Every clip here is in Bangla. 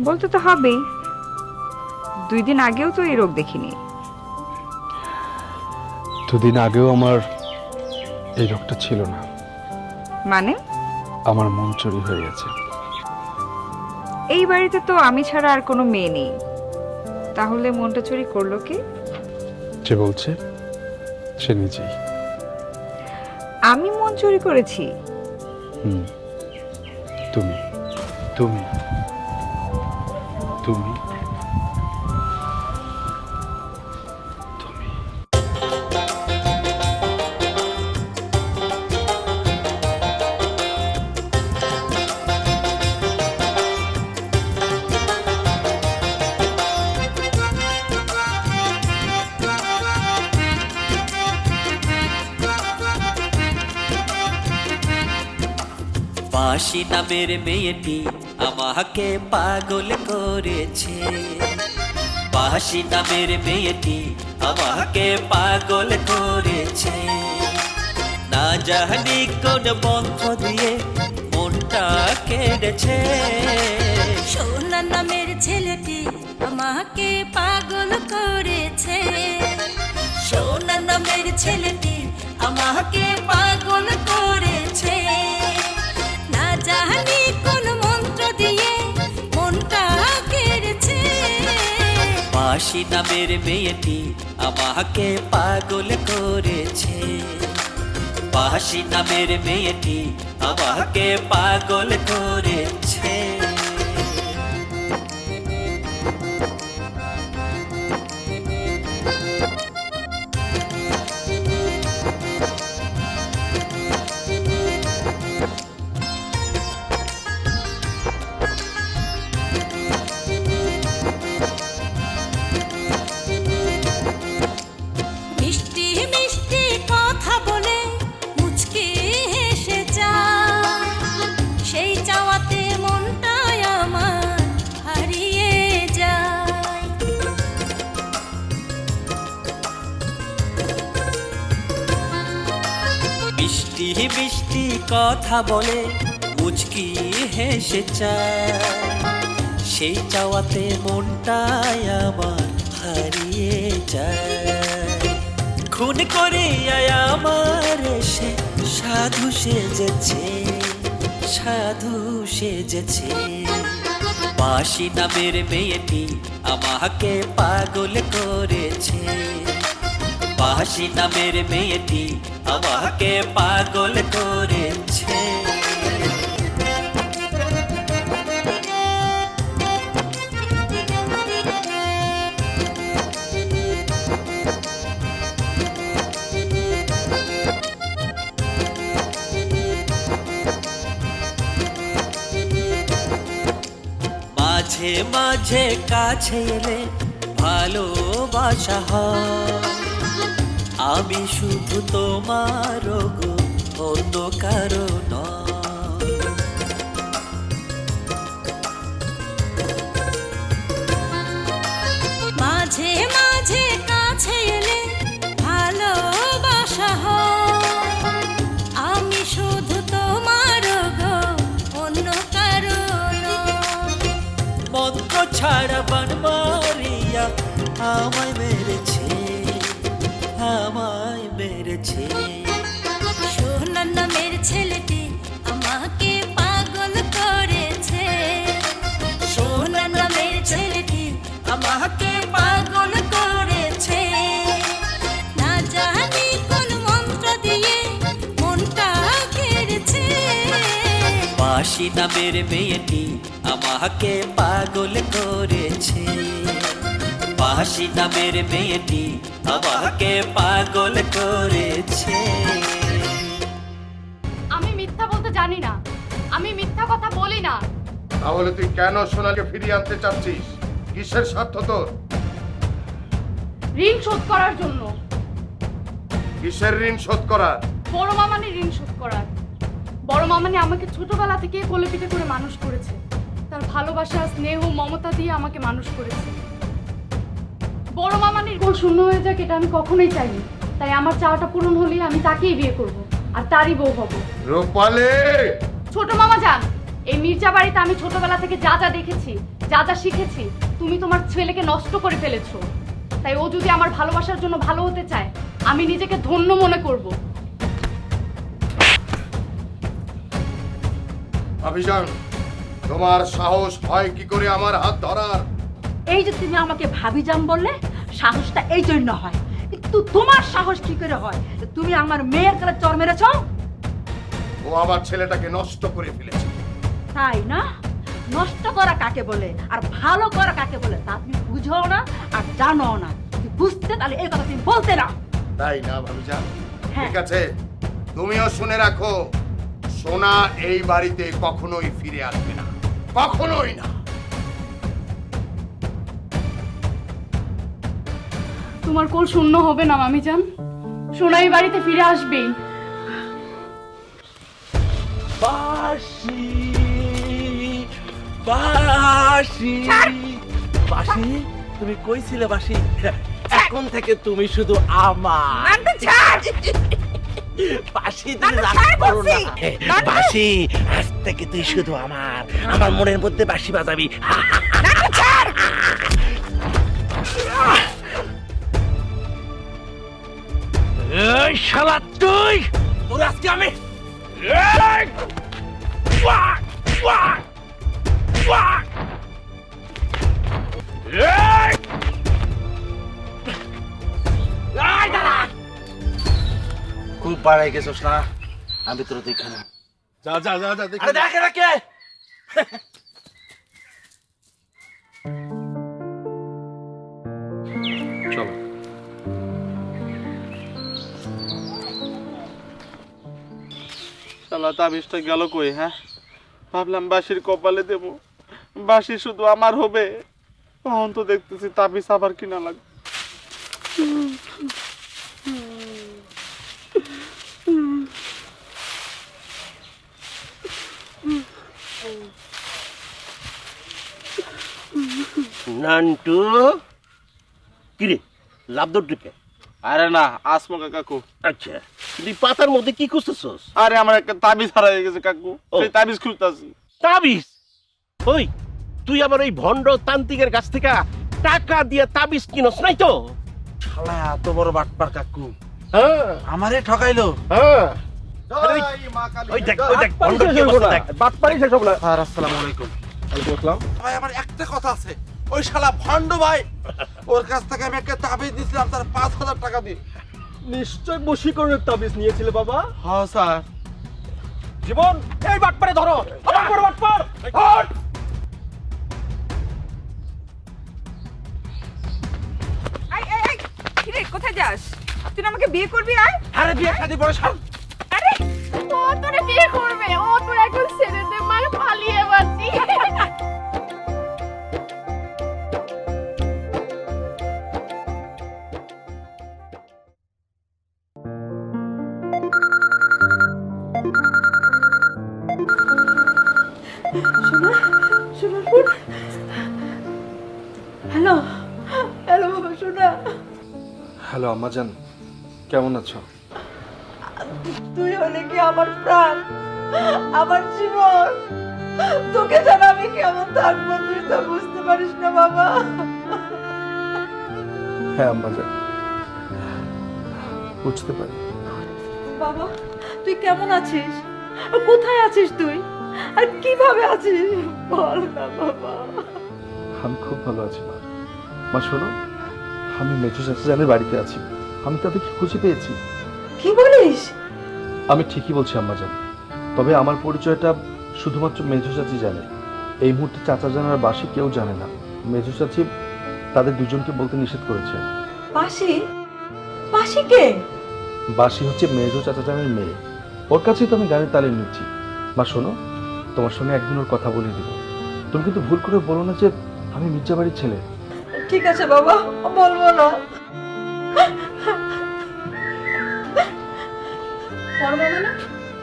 বলতে তো হবেই, 2 দিন আগেও তো এই রোগ দেখিনি। 2 দিন আগেও আমার এই রোগটা ছিল না। মানে? আমার মন চুরি হয়ে গেছে। এই বাড়িতে তো আমি ছাড়া আর কোনো মেয়ে নেই, তাহলে মনটা চুরি করলো কি? যে বলছে সে নিজেই। আমি মন চুরি করেছি? তুমি তুমি তুমি তুমি বাঁশি নামের মেয়েটি আমাকে পাগল করেছে। বাঁশি নামের মেয়েটি আমাকে পাগল করেছে। না জানি কোন মন্ত্র দিয়ে মনটা কেড়েছে। সোনা নামের ছেলেটি আমাকে পাগল করেছে। সোনা নামের ছেলেটি আমাকে পাগল করেছে। না জানি কোন মন্ত্র দিয়ে মনটা কেড়েছে। বাঁশি নামের মেয়েটি আমাকে পাগল করেছে। বাঁশি নামের মেয়েটি আমাকে পাগল করেছে। মিষ্টি মিষ্টি কথা বলে মুচকি হেসে যায়। সেই চাওয়াতে মনটাই আমার হারিয়ে যায়। মিষ্টি মিষ্টি কথা বলে মুচকি হেসে চায়। সেই চাওয়াতে মনটাই আমার হারিয়ে যায়। খুন করে আমার এসে সাধু সেজেছে, সাধু সেজেছে। বাঁশি নামের মেয়েটি আমাকে পাগল করেছে। বাঁশি নামের মেয়েটি আমাকে পাগল করেছে। মাঝে মাঝে কাছে এলে ভালোবাসা হয়। আমি শুধু তোমার গো, অন্য কারো নয়। মাঝে মাঝে কাছে এলে ভালোবাসা হয়। আমি শুধু তোমার গো, অন্য কারো নয়। মন্ত্র ছাড়া বান মারিয়া আমায় মেরেছে, আমায় মেরেছে। সোনা নামের ছেলেটি আমাকে পাগল করেছে। সোনা নামের ছেলেটি আমাকে পাগল করেছে। না জানি কোন মন্ত্র দিয়ে মনটা কেড়েছে। বাঁশি নামের মেয়েটি আমাকে পাগল করেছে। বাঁশি নামের মেয়েটি আমাকে পাগল করেছে। আমি মিথ্যা বলতে জানি না, আমি মিথ্যা কথা বলি না। তাহলে তুই কেন সোনাকে ফিরিয়ে আনতে চাচ্ছিস? কিসের স্বার্থ তোর? ঋণ শোধ করার জন্য। কিসের ঋণ শোধ করার? বড় মামানি ঋণ শোধ করার। বড় মামানি আমাকে ছোটবেলা থেকে কোলে পিঠে করে মানুষ করেছে। তার ভালোবাসা, স্নেহ, মমতা দিয়ে আমাকে মানুষ করেছে। বড় মামানির কোল শূন্য হয়ে যাক এটা আমি কখনোই চাইনি। তাই আমার চাওয়াটা পূরণ হলেই আমি তাকেই বিয়ে করব আর তারই বউ হব। রূপালী! ছোট মামা যান, এই মির্জা বাড়িতে আমি ছোটবেলা থেকে যা যা দেখেছি, যা যা শিখেছি তুমি তোমার ছেলেকে নষ্ট করে ফেলেছো। তাই ও যদি আমার ভালোবাসার জন্য ভালো হতে চায়, আমি নিজেকে ধন্য মনে করব। ভাবিজান, তোমার সাহস হয় কি করে আমার হাত ধরার? এই যে তুমি আমাকে ভাবিজান বললে, সাহসটা এই জন্য হয়। কিন্তু তোমার সাহস কি করে হয় তুমি আমার মেয়ের গালে চড় মেরেছো? ও আমার ছেলেটাকে নষ্ট করে ফেলেছে। তাই না? নষ্ট করা কাকে বলে আর ভালো করা কাকে বলে তা তুমি বুঝো না আর জানো না। তুমি বুঝতে তাহলে এই কথা তুমি বলতে না। তাই না ভাবিজান? হ্যাঁ। ঠিক আছে, তুমিও শুনে রাখো, সোনা এই বাড়িতে কখনোই ফিরে আসবে না, কখনোই না। তোমার কোল শূন্য হবে না মামিজান, সোনা এই বাড়িতে ফিরে আসবেই। বাসি বাসি বাসি, তুমি কইছিলে বাসি, এখন থেকে তুমি শুধু আমার। বাসি তুমি রাগ করো না। বাসি, আজ থেকে তুই শুধু আমার, আমার মনের মধ্যে বাসি বাজাবি। এই শালা তুই, তোর আজকে আমি এই! ওয়াক! ওয়াক! ওয়াক! এই! এই দাঁড়া! খুব বাড়াই গেছিস না, আমি তোর দেখে না। যা যা যা যা আরে দেখে না কে? চলো। শালা তাবিজটা গেল কই? হ্যাঁ, ভাবলাম বাসির কপালে দেব, বাসি শুধু আমার হবে। তখন তো দেখতেছি তাবিজ আবার কিনা লাগবে। নান্টু কিরে লাভ দৌড়ে? আরে না, আসমকা কাকু। আচ্ছা, তুই পাতার মধ্যে কি খুঁজতেছস? আরে আমার একটা তাবিজ হারিয়ে গেছে কাকু, সেই তাবিজ খুঁজতেছি। তাবিজ? ওই তুই আবার ওই ভণ্ড তান্ত্রিকের কাছ থেকে টাকা দিয়ে তাবিজ কিনস নাই তো? শালা এত বড় বাটপার কাকু, হ্যাঁ আমারে ঠকাইলো। হ্যাঁ, ওই দেখ ওই দেখ ভণ্ড কি অবস্থা দেখ। বাটপাড়ি শেষ হবে না। স্যার আসসালামু আলাইকুম। ওয়ালাইকুম আসসালাম। ভাই আমার একটা কথা আছে, ওই শালা ভণ্ড ভাই, ওর কাছ থেকে আমি একটা তাবিজ দিয়েছিলাম, তার 5,000 টাকা দিয়ে। নিশ্চয় বশীকরণের তাবিজ নিয়েছিলে বাবা। হ্যাঁ স্যার। জীবন, এই বাটপাড়ে ধরো। আমার বড় বাটপার। হট! এই এই এই কিরে, কোথায় যাস? তুই না আমাকে বিয়ে করবি? আয়। আরে বিয়ে শাদী পরে সব। আরে ও তোরে বিয়ে করবে, ও তোর এখন ছেড়ে দে, মার পালিয়ে বাঁচি। হ্যালো হ্যালো বাবা সোনা, হ্যালো আম্মাজান, কেমন আছো? তুই হলে কি আমার প্রাণ, আমার জীবন। তোকে ছাড়া আমি কেমন থাকবো তুই তো বুঝতে পারিস না বাবা। হ্যাঁ আম্মাজান, বুঝতে পারি। বাবা তুই কেমন আছিস? কোথায় আছিস তুই? আর কিভাবে আছিস বল না বাবা। আমি খুব ভালো আছি মা। মা শোনো, আমি মেজো চাচাজানের বাড়িতে আছি। আমি তাদেরকে খুঁজে পেয়েছি। কি বলিস? আমি ঠিকই বলছি আম্মাজান, তবে আমার পরিচয়টা শুধুমাত্র মেজো চাচি জানে। এই মুহূর্তে চাচাজান আর বাসি কেউ জানে না। মেজো চাচি তাদের দুজনকে বলতে নিষেধ করেছে। বাসি? বাসি কে? বাসি হচ্ছে মেজো চাচাজানের মেয়ে। ওর কাছেই তো আমি গানের তালিম নিচ্ছি। মা শোনো, তোমার সঙ্গে একদিন ওর কথা বলে দিব। তুমি কিন্তু ভুল করে বলো না যে আমি মির্জা বাড়ির ছেলে। ঠিক আছে বাবা, বলবো না। বড় মামা না,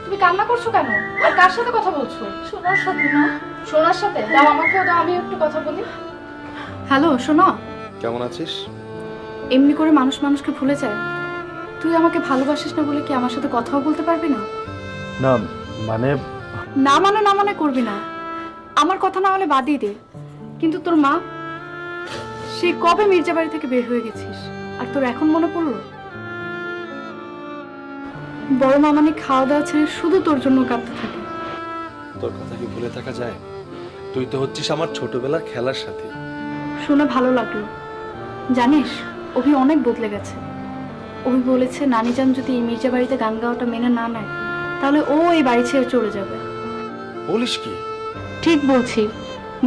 তুমি কান্না করছো কেন? আর কার সাথে কথা বলছো? সোনার সাথে না। সোনার সাথে? দাও আমাকেও দাও, আমি একটু কথা বলি। হ্যালো সোনা, কেমন আছিস? এমনি করে মানুষ মানুষকে ভুলে যায়? তুই আমাকে ভালোবাসিস না বলে কি আমার সাথে কথাও বলতে পারবি না? না মানে না মানে করবি না। আমার কথা না হলে বাদই দে। কিন্তু তোর মা, সেই কবে মির্জা বাড়ি থেকে বের হয়ে গেছিস আর তোর এখন মনে পড়লো? বড় মামানি খাওয়া দাওয়া ছেড়ে শুধু তোর জন্য কাঁদতে থাকে। তোর কথা কি ভুলে থাকা যায়? তুই তো হচ্ছিস আমার ছোটবেলার খেলার সাথী। শুনে ভালো লাগলো। জানিস, অভি অনেক বদলে গেছে। অভি বলেছে নানিজান যদি এই মির্জা বাড়িতে গান গাওয়াটা মেনে না নেয় তাহলে ও এই বাড়ি ছেড়ে চলে যাবে। বলিস কি? ঠিক বলছি।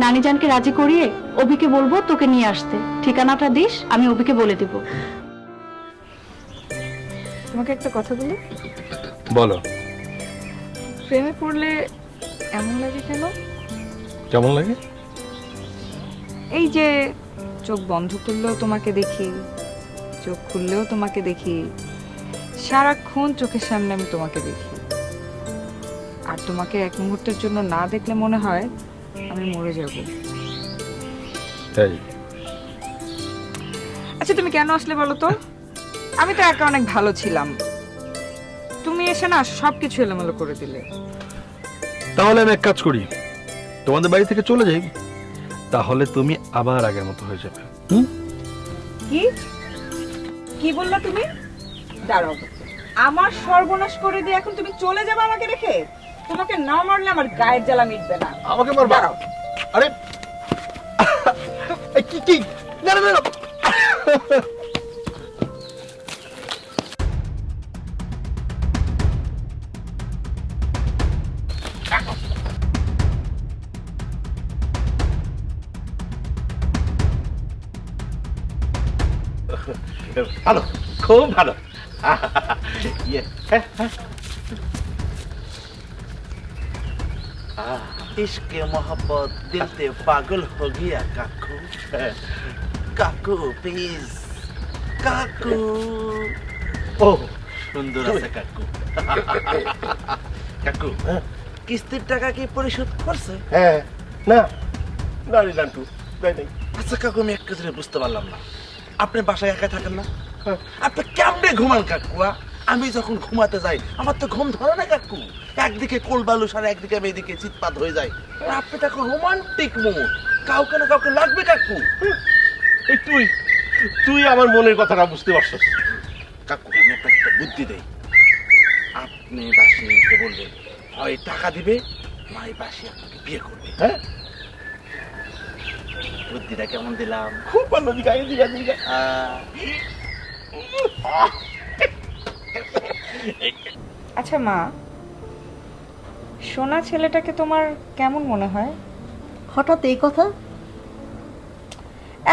নানিজানকে রাজি করিয়ে অভিকে বলবো তোকে নিয়ে আসতে। ঠিকানাটা দিস, আমি অভিকে বলে দিব। তোমাকে একটা কথা বলি। বলো। প্রেমে পড়লে এমন লাগে কেন? কেমন লাগে? এই যে চোখ বন্ধ করলেও তোমাকে দেখি, চোখ খুললেও তোমাকে দেখি, সারাক্ষণ চোখের সামনে আমি তোমাকে দেখি। আর তোমাকে এক মুহূর্তের জন্য না দেখলে মনে হয় আমি মরে যাব। তাই? আচ্ছা তুমি কেন আসলে বলো তো? আমি তো একা অনেক ভালো ছিলাম, তুমি এসে না সবকিছু এলোমেলো করে দিলে। তাহলে আমি এক কাজ করি, তোমাদের বাড়ি থেকে চলে যাই, তাহলে তুমি আবার আগের মতো হয়ে যাবে। কি কি বললা তুমি? দাঁড়াও, আমার সর্বনাশ করে দিয়ে এখন তুমি চলে যাবে আমাকে রেখে? তোমাকে না মারলে আমার গায়ের জ্বালা মিটবে না। আমাকে মারবা? দাঁড়াও। আরে এই কি কি? না না না। ভালো, খুব ভালো। ইয়ে, হ্যাঁ, হ্যাঁ। इश्क मोहब्बत दिल से पागल हो गया काकू। काकू प्लीज काकू। ও সুন্দর আছে কাকু। কাকু কিস্তির টাকা কি পরিশোধ করছে? হ্যাঁ, না না রে নান্টু, নাই নাই। আচ্ছা কাকু, আমি একটা জিনিস বুঝতে পারলাম না, আপনি বাসায় একা থাকেন না? আপনি কেমনে ঘুমান কাকুয়া? আমি যখন ঘুমাতে যাই আমার তো ঘুম ধরে না কাকু। একদিকে কোলবালুস আর একদিকে মেয়েদিকে চিৎপাত হয়ে যায়। আর আপনি তো এখন রোমান্টিক মুড, কাউকে না কাউকে লাগবে কাকু। এই তুই তুই আমার মনের কথাটা বুঝতে পারছিস। কাকু আমি আপনাকে একটা বুদ্ধি দেই, আপনি বাসিকে বলবেন হয় টাকা দিবে নয় বাসি আপনাকে বিয়ে করবে। হ্যাঁ, বুদ্ধিটা কেমন দিলাম? খুব ভালো। দিঘা দিঘা দিঘা। আচ্ছা মা, সোনা ছেলেটাকে তোমার কেমন মনে হয়? হঠাৎ এই কথা?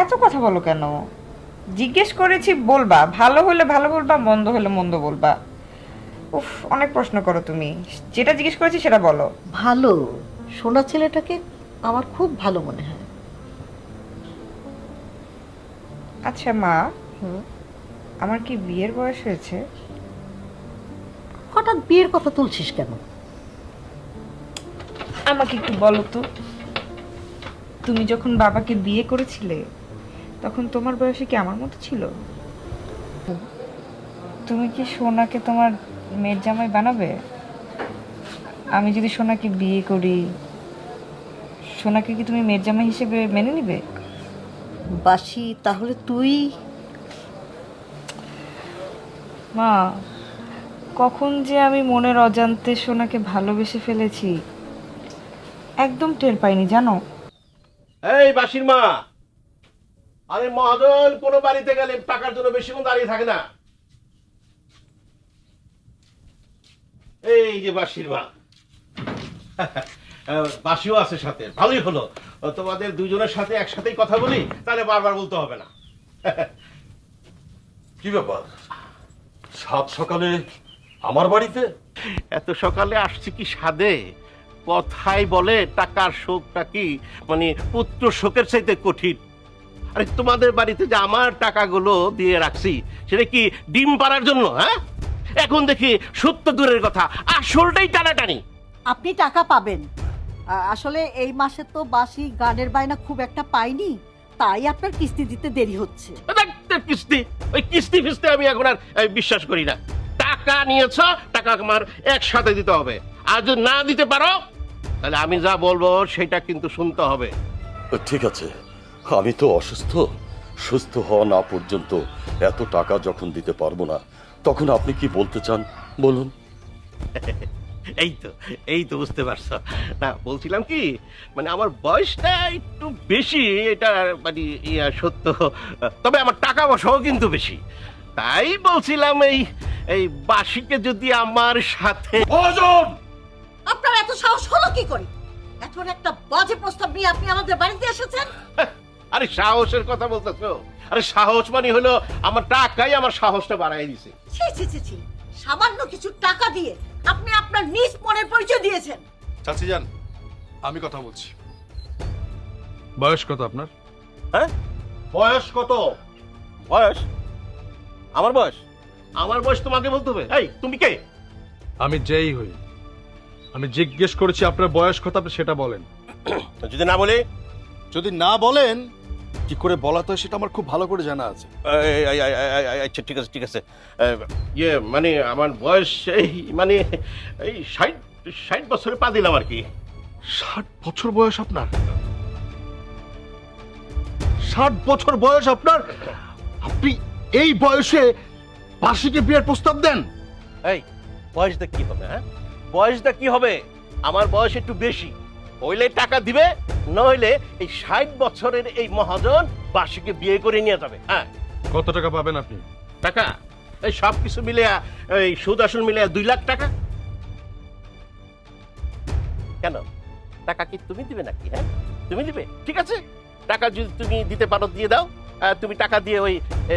এত কথা বলো কেন? জিজ্ঞেস করেছি, বলবা। ভালো হলে ভালো বলবা, মন্দ হলে মন্দ বলবা। উফ, অনেক প্রশ্ন করো তুমি। যেটা জিজ্ঞেস করেছি সেটা বলো। ভালো। সোনা ছেলেটাকে আমার খুব ভালো মনে হয়। আচ্ছা মা, আমার কি বিয়ের বয়স হয়েছে? হঠাৎ বিয়ের কথা তুলছিস কেন? আমাকে একটু বলো তো, তুমি যখন বাবাকে বিয়ে করেছিলে তখন তোমার বয়সে কি আমার মতো ছিল? তুমি কি সোনাকে তোমার মেয়ের জামাই বানাবে? আমি যদি সোনাকে বিয়ে করি, সোনাকে কি তুমি মেয়ের জামাই হিসেবে মেনে নিবে? বাসি, তাহলে তুই? মা, কখন যে আমি মনের অজান্তে সোনাকে ভালোবেসে ফেলেছি একদম টের পাইনি জানো। এই বাসির মা, আরে মহাজন কোন বাড়িতে গেলে টাকার জন্য বেশিক্ষণ দাঁড়িয়ে থাকে না। এই যে বাসির মা, বাসিও আছে সাথে, ভালোই হলো। তোমাদের দুজনের সাথে একসাথেই কথা বলি, তাহলে বারবার বলতে হবে না। কি ব্যাপার, সাত সকালে আমার বাড়িতে? এত সকালে আসছি কি সাদে? কথাই বলে টাকার শোকটা কি মানে পুত্র শোকের চাইতে কঠিন। আরে তোমাদের বাড়িতে যে আমার টাকাগুলো দিয়ে রাখছি সেটা কি ডিম পাড়ার জন্য? হ্যাঁ, এখন দেখি সত্য দূরের কথা, আসলটাই টানাটানি। আপনি টাকা পাবেন। আসলে এই মাসে তো বাসি গানের বায়না খুব একটা পাইনি, তাই আপনার কিস্তি দিতে দেরি হচ্ছে। কিস্তি, ওই কিস্তি ফিস্তি আমি এখন আর বিশ্বাস করি না। টাকা নিয়েছ, টাকা আমার একসাথে দিতে হবে। আর যদি না দিতে পারো তাহলে আমি যা বলবো সেটা কিন্তু শুনতে হবে। ঠিক আছে, আমি তো অসুস্থ, সুস্থ হওয়া না পর্যন্ত এত টাকা যখন দিতে পারবো না, তখন আপনি কি বলতে চান বলুন। এই তো বুঝতে পারছো না, বলছিলাম কি মানে আমার বয়সটা একটু বেশি, এটা মানে সত্য, তবে আমার টাকা পয়সাও কিন্তু বেশি। তাই বলছিলাম এই বাসিকে যদি আমার সাথে আপনার এত সাহস হলো কি করে? এত বড় একটা বাজে প্রস্তাব নিয়ে আপনি আমাদের বাড়িতে এসেছেন? আরে সাহসের কথা বলতেছো? আরে সাহস মানে হলো আমার টাকাই আমার সাহসটা বাড়াই দিছে। ছি ছি ছি ছি, সামান্য কিছু টাকা দিয়ে আপনি আপনার নিজ মনের পরিচয় দিয়েছেন। চাচি যান, আমি কথা বলছি। বয়স কত আপনার? হ্যাঁ, বয়স কত? বয়স? আমার বয়স তোমাকে বলতে হবে? এই তুমি কে? আমি যেই হই, আমি জিজ্ঞেস করেছি আপনার বয়স কত, আপনি সেটা বলেন। যদি না বলে? যদি না বলেন কি করে বলা তো সেটা আমার খুব ভালো করে জানা আছে। আচ্ছা ঠিক আছে মানে আমার বয়স মানে এই 60 বছরে পা দিলাম আর কি। 60 বছর বয়স আপনার? 60 বছর বয়স আপনার? আপনি এই বয়সে বার্ষিকী বিয়ের প্রস্তাব দেন? এই বয়সটা কি হবে? হ্যাঁ, বয়সটা কি হবে? আমার বয়স একটু বেশি, হইলে টাকা দিবে, নইলে এই 60 বছরের এই মহাজন বার্ষিকী বিয়ে করে নিয়ে যাবে। হ্যাঁ। কত টাকা পাবেন আপনি? টাকা এই সব কিছু মিলে এই সুদ আসল মিলে 2 লাখ টাকা। কেন, টাকা কি তুমি দিবে নাকি? হ্যাঁ, তুমি দিবে? ঠিক আছে, টাকা যদি তুমি দিতে পারো দিয়ে দাও। তুমি টাকা দিয়ে ওই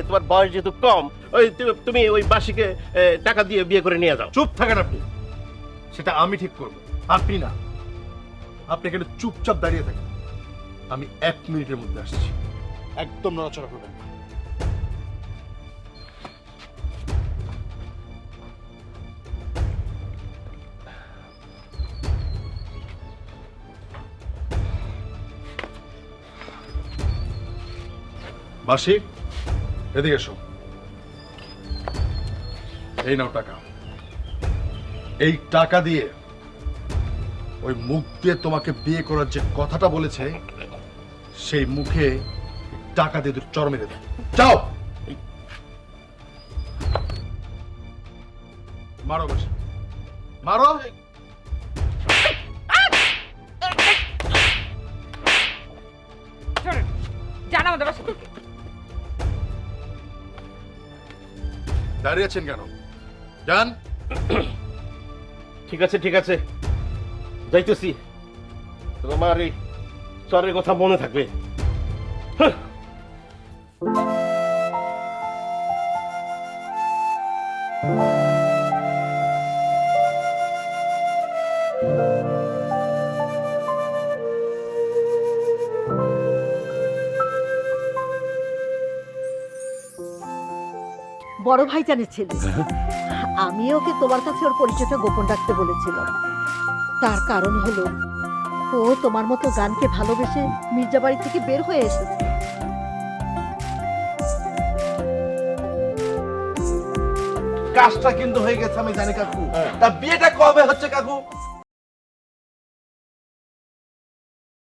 তোমার বয়স যেহেতু কম, ওই তুমি ওই বার্ষিকে টাকা দিয়ে বিয়ে করে নিয়ে যাও। চুপ থাকেন আপনি, সেটা আমি ঠিক করব, আপনি না। আপনি এখানে চুপচাপ দাঁড়িয়ে থাকেন, আমি 1 মিনিটের মধ্যে আসছি, একদম নড়াচড়া করবেন না। বাসি, এদিকে এসো। এই নাও টাকা। এই টাকা দিয়ে ওই মুখ দিয়ে তোমাকে বিয়ে করার যে কথাটা বলেছে, সেই মুখে টাকা দিয়ে দুটো চড় মেরে দাও। যাও, মারো বাসি, মারো। জানা আমাদের বাসা থেকে। দাঁড়িয়ে আছেন কেন? যান। ঠিক আছে যাইতেছি, তোমার এই চরের কথা মনে থাকবে। বড় ভাইজানের ছেলে। আমি ওকে তোমার কাছে ওর পরিচয়টা গোপন রাখতে বলেছিলাম। তার কারণ হলো ও তোমার মতো গানকে ভালোবেসে মির্জাবাড়ি থেকে বের হয়ে এসেছে। কাজটা কিন্তু হয়ে গেছে আমি জানি কাকু। তা বিয়েটা কবে হচ্ছে কাকু?